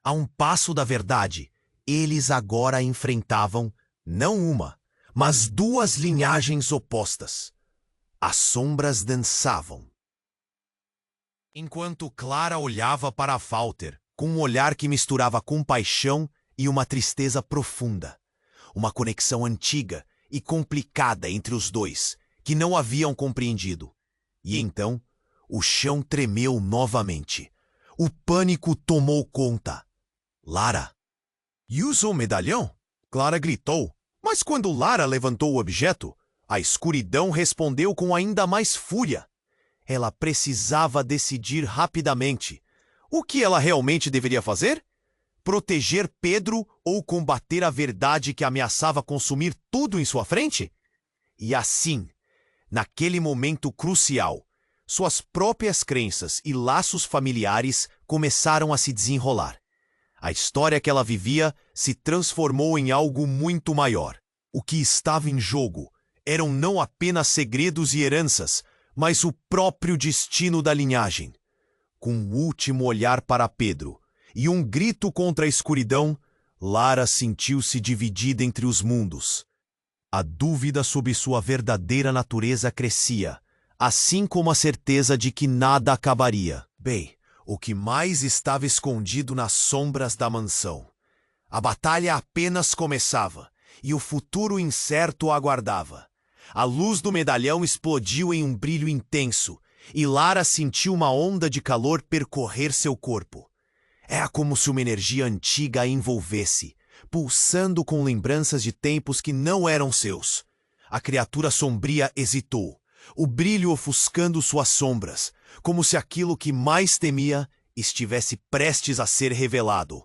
A um passo da verdade, eles agora enfrentavam não uma, mas duas linhagens opostas. As sombras dançavam. Enquanto Clara olhava para Walter, com um olhar que misturava compaixão e uma tristeza profunda. Uma conexão antiga e complicada entre os dois, que não haviam compreendido. E então, o chão tremeu novamente. O pânico tomou conta. Lara. E usou o medalhão? Clara gritou. Mas quando Lara levantou o objeto, a escuridão respondeu com ainda mais fúria. Ela precisava decidir rapidamente. O que ela realmente deveria fazer? Proteger Pedro ou combater a verdade que ameaçava consumir tudo em sua frente? E assim, naquele momento crucial, suas próprias crenças e laços familiares começaram a se desenrolar. A história que ela vivia se transformou em algo muito maior. O que estava em jogo eram não apenas segredos e heranças, mas o próprio destino da linhagem. Com um último olhar para Pedro e um grito contra a escuridão, Lara sentiu-se dividida entre os mundos. A dúvida sobre sua verdadeira natureza crescia, assim como a certeza de que nada acabaria. Bem, o que mais estava escondido nas sombras da mansão. A batalha apenas começava, e o futuro incerto aguardava. A luz do medalhão explodiu em um brilho intenso, e Lara sentiu uma onda de calor percorrer seu corpo. Era como se uma energia antiga a envolvesse, pulsando com lembranças de tempos que não eram seus. A criatura sombria hesitou, o brilho ofuscando suas sombras, como se aquilo que mais temia estivesse prestes a ser revelado.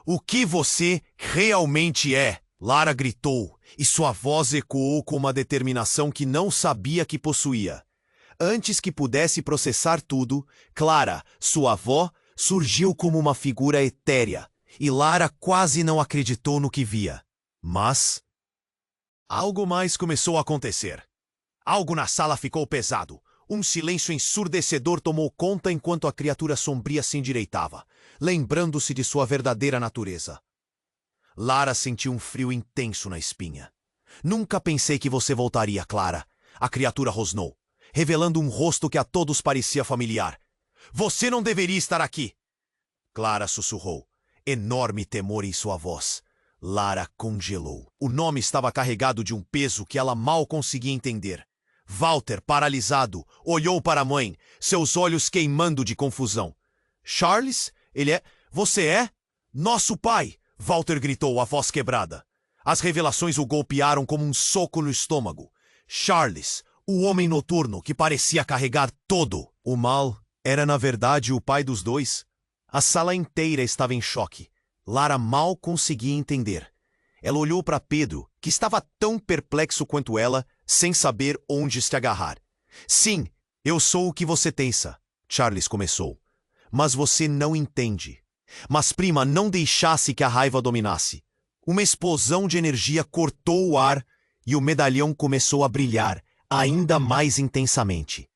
O que você realmente é? Lara gritou, e sua voz ecoou com uma determinação que não sabia que possuía. Antes que pudesse processar tudo, Clara, sua avó, surgiu como uma figura etérea, e Lara quase não acreditou no que via. Mas algo mais começou a acontecer. Algo na sala ficou pesado. Um silêncio ensurdecedor tomou conta enquanto a criatura sombria se endireitava, lembrando-se de sua verdadeira natureza. Lara sentiu um frio intenso na espinha. Nunca pensei que você voltaria, Clara. A criatura rosnou, revelando um rosto que a todos parecia familiar. Você não deveria estar aqui. Clara sussurrou, enorme temor em sua voz. Lara congelou. O nome estava carregado de um peso que ela mal conseguia entender. Walter, paralisado, olhou para a mãe, seus olhos queimando de confusão. Charles? Ele é... Você é? Nosso pai! Walter gritou, a voz quebrada. As revelações o golpearam como um soco no estômago. Charles, o homem noturno que parecia carregar todo o mal, era na verdade o pai dos dois. A sala inteira estava em choque. Lara mal conseguia entender. Ela olhou para Pedro, que estava tão perplexo quanto ela, sem saber onde se agarrar. Sim, eu sou o que você pensa, Charles começou. Mas você não entende. Mas prima, não deixasse que a raiva dominasse. Uma explosão de energia cortou o ar e o medalhão começou a brilhar ainda mais intensamente.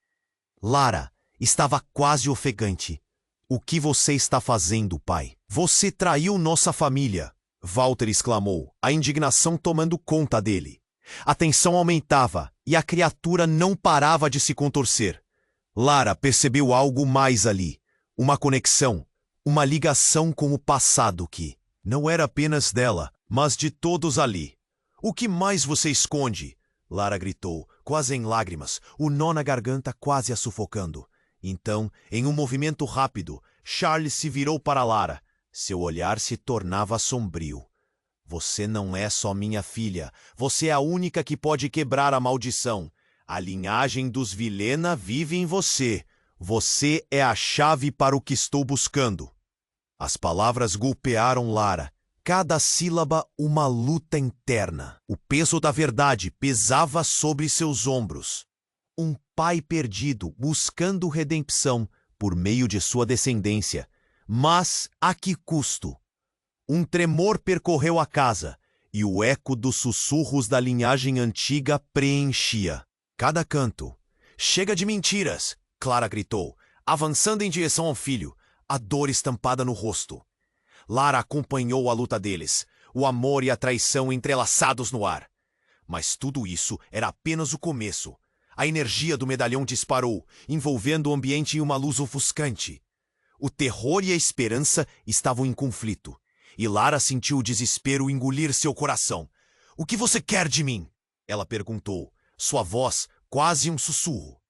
Lara estava quase ofegante. O que você está fazendo, pai? Você traiu nossa família, Walter exclamou, a indignação tomando conta dele. A tensão aumentava e a criatura não parava de se contorcer. Lara percebeu algo mais ali, uma conexão, uma ligação com o passado que não era apenas dela, mas de todos ali. O que mais você esconde? Lara gritou, quase em lágrimas, o nó na garganta quase a sufocando. Então, em um movimento rápido, Charles se virou para Lara. Seu olhar se tornava sombrio. Você não é só minha filha. Você é a única que pode quebrar a maldição. A linhagem dos Vilhena vive em você. Você é a chave para o que estou buscando. As palavras golpearam Lara. Cada sílaba uma luta interna. O peso da verdade pesava sobre seus ombros. Um pai perdido buscando redenção por meio de sua descendência. Mas a que custo? Um tremor percorreu a casa, e o eco dos sussurros da linhagem antiga preenchia cada canto. Chega de mentiras, Clara gritou, avançando em direção ao filho, a dor estampada no rosto. Lara acompanhou a luta deles, o amor e a traição entrelaçados no ar. Mas tudo isso era apenas o começo. A energia do medalhão disparou, envolvendo o ambiente em uma luz ofuscante. O terror e a esperança estavam em conflito, e Lara sentiu o desespero engolir seu coração. "O que você quer de mim?" ela perguntou, sua voz quase um sussurro.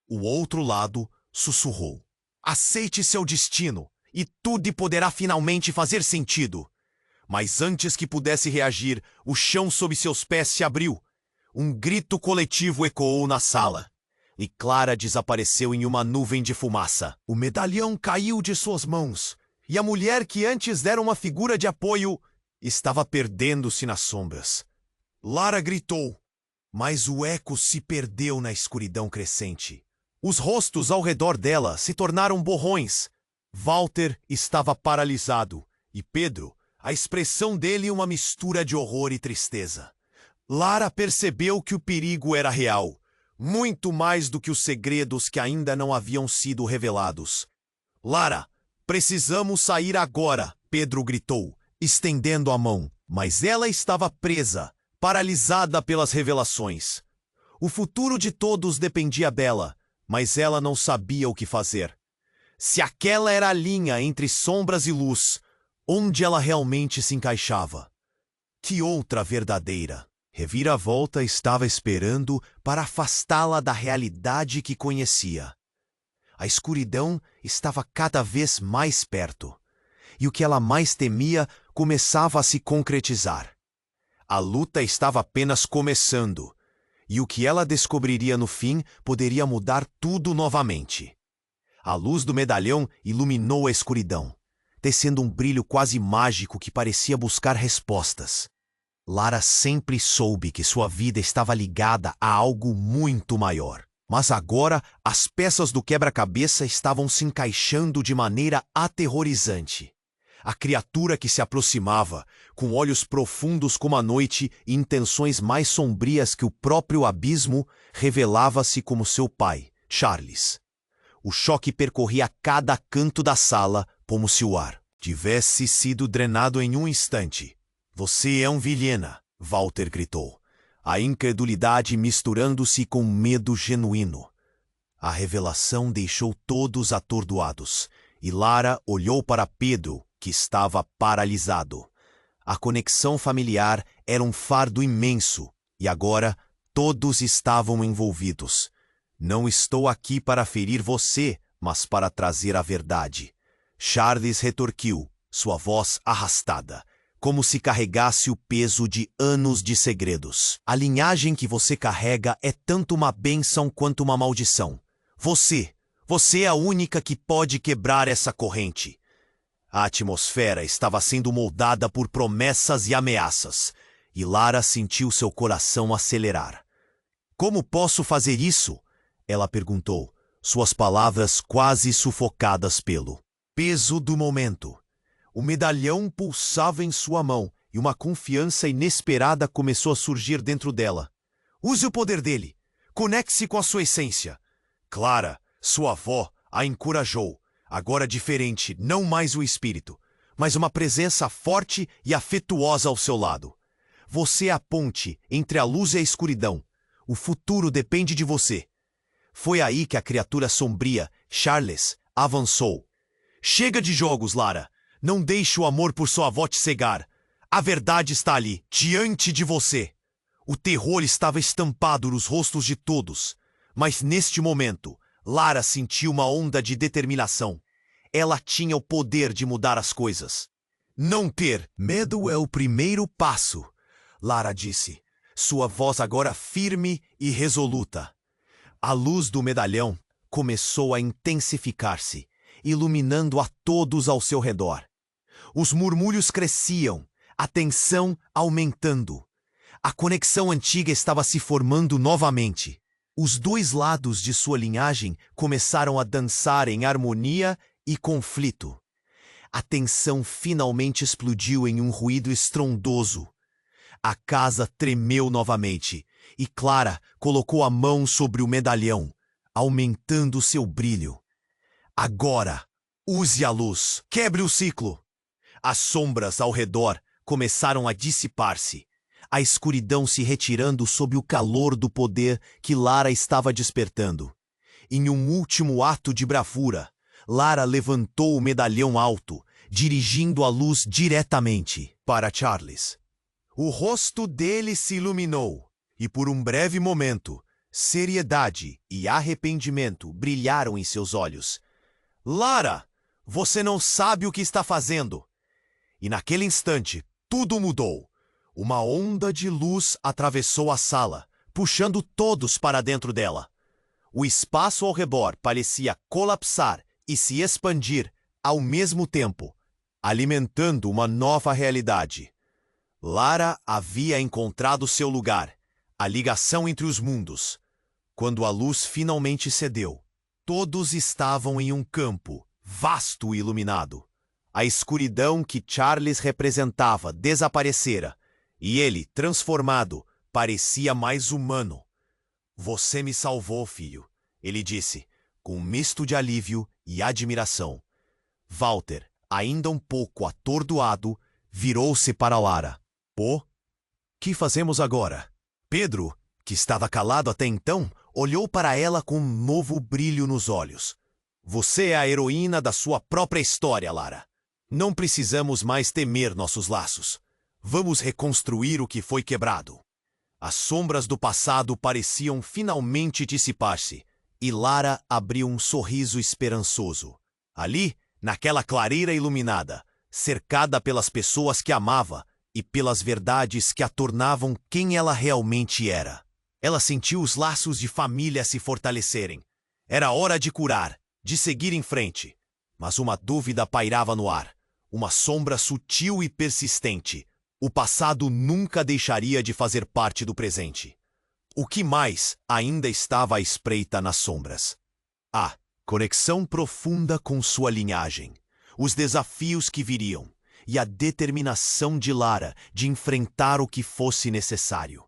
O outro lado sussurrou: "Aceite seu destino, e tudo poderá finalmente fazer sentido." Mas antes que pudesse reagir, o chão sob seus pés se abriu. Um grito coletivo ecoou na sala, e Clara desapareceu em uma nuvem de fumaça. O medalhão caiu de suas mãos, e a mulher que antes era uma figura de apoio estava perdendo-se nas sombras. Lara gritou, mas o eco se perdeu na escuridão crescente. Os rostos ao redor dela se tornaram borrões. Walter estava paralisado, e Pedro, a expressão dele uma mistura de horror e tristeza. Lara percebeu que o perigo era real, muito mais do que os segredos que ainda não haviam sido revelados. "Lara, precisamos sair agora", Pedro gritou, estendendo a mão, mas ela estava presa, paralisada pelas revelações. O futuro de todos dependia dela, mas ela não sabia o que fazer. Se aquela era a linha entre sombras e luz, onde ela realmente se encaixava? Que outra verdadeira reviravolta estava esperando para afastá-la da realidade que conhecia? A escuridão estava cada vez mais perto, e o que ela mais temia começava a se concretizar. A luta estava apenas começando, e o que ela descobriria no fim poderia mudar tudo novamente. A luz do medalhão iluminou a escuridão, tecendo um brilho quase mágico que parecia buscar respostas. Lara sempre soube que sua vida estava ligada a algo muito maior. Mas agora as peças do quebra-cabeça estavam se encaixando de maneira aterrorizante. A criatura que se aproximava, com olhos profundos como a noite e intenções mais sombrias que o próprio abismo, revelava-se como seu pai, Charles. O choque percorria cada canto da sala, como se o ar tivesse sido drenado em um instante. "Você é um Vilhena", Walter gritou, a incredulidade misturando-se com medo genuíno. A revelação deixou todos atordoados, e Lara olhou para Pedro, que estava paralisado. A conexão familiar era um fardo imenso, e agora todos estavam envolvidos. "Não estou aqui para ferir você, mas para trazer a verdade", Charles retorquiu, sua voz arrastada, como se carregasse o peso de anos de segredos. "A linhagem que você carrega é tanto uma bênção quanto uma maldição. Você é a única que pode quebrar essa corrente." A atmosfera estava sendo moldada por promessas e ameaças, e Lara sentiu seu coração acelerar. "Como posso fazer isso?" ela perguntou, suas palavras quase sufocadas pelo peso do momento. O medalhão pulsava em sua mão e uma confiança inesperada começou a surgir dentro dela. "Use o poder dele. Conecte-se com a sua essência." Clara, sua avó, a encorajou. Agora diferente, não mais o espírito, mas uma presença forte e afetuosa ao seu lado. "Você é a ponte entre a luz e a escuridão. O futuro depende de você." Foi aí que a criatura sombria, Charles, avançou. "Chega de jogos, Lara. Não deixe o amor por sua avó te cegar. A verdade está ali, diante de você." O terror estava estampado nos rostos de todos, mas neste momento, Lara sentiu uma onda de determinação. Ela tinha o poder de mudar as coisas. "Não ter medo é o primeiro passo", Lara disse, sua voz agora firme e resoluta. A luz do medalhão começou a intensificar-se, iluminando a todos ao seu redor. Os murmúrios cresciam, a tensão aumentando. A conexão antiga estava se formando novamente. Os dois lados de sua linhagem começaram a dançar em harmonia e conflito. A tensão finalmente explodiu em um ruído estrondoso. A casa tremeu novamente, e Clara colocou a mão sobre o medalhão, aumentando seu brilho. "Agora, use a luz, quebre o ciclo." As sombras ao redor começaram a dissipar-se. a escuridão se retirando sob o calor do poder que Lara estava despertando. Em um último ato de bravura, Lara levantou o medalhão alto, dirigindo a luz diretamente para Charles. O rosto dele se iluminou, e por um breve momento, seriedade e arrependimento brilharam em seus olhos. Lara, você não sabe o que está fazendo. E naquele instante, tudo mudou. Uma onda de luz atravessou a sala, puxando todos para dentro dela. O espaço ao redor parecia colapsar e se expandir ao mesmo tempo, alimentando uma nova realidade. Lara havia encontrado seu lugar, a ligação entre os mundos. Quando a luz finalmente cedeu, todos estavam em um campo vasto e iluminado. A escuridão que Charles representava desaparecera, e ele, transformado, parecia mais humano. Você me salvou, filho, ele disse, com um misto de alívio e admiração. Walter, ainda um pouco atordoado, virou-se para Lara. Pô, que fazemos agora? Pedro, que estava calado até então, olhou para ela com um novo brilho nos olhos. Você é a heroína da sua própria história, Lara. Não precisamos mais temer nossos laços. Vamos reconstruir o que foi quebrado. As sombras do passado pareciam finalmente dissipar-se, e Lara abriu um sorriso esperançoso. Ali, naquela clareira iluminada, cercada pelas pessoas que amava e pelas verdades que a tornavam quem ela realmente era. Ela sentiu os laços de família se fortalecerem. Era hora de curar, de seguir em frente. Mas uma dúvida pairava no ar, uma sombra sutil e persistente. O passado nunca deixaria de fazer parte do presente. O que mais ainda estava à espreita nas sombras? A conexão profunda com sua linhagem, os desafios que viriam e a determinação de Lara de enfrentar o que fosse necessário.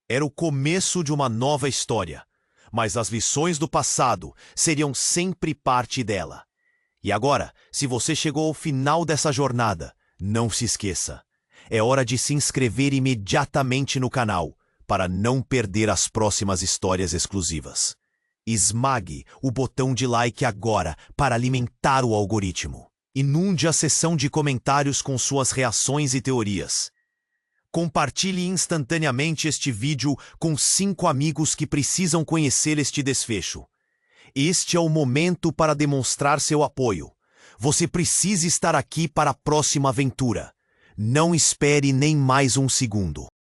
Era o começo de uma nova história, mas as lições do passado seriam sempre parte dela. E agora, se você chegou ao final dessa jornada, não se esqueça. É hora de se inscrever imediatamente no canal para não perder as próximas histórias exclusivas. Esmague o botão de like agora para alimentar o algoritmo. Inunde a seção de comentários com suas reações e teorias. Compartilhe instantaneamente este vídeo com 5 amigos que precisam conhecer este desfecho. Este é o momento para demonstrar seu apoio. Você precisa estar aqui para a próxima aventura. Não espere nem mais um segundo.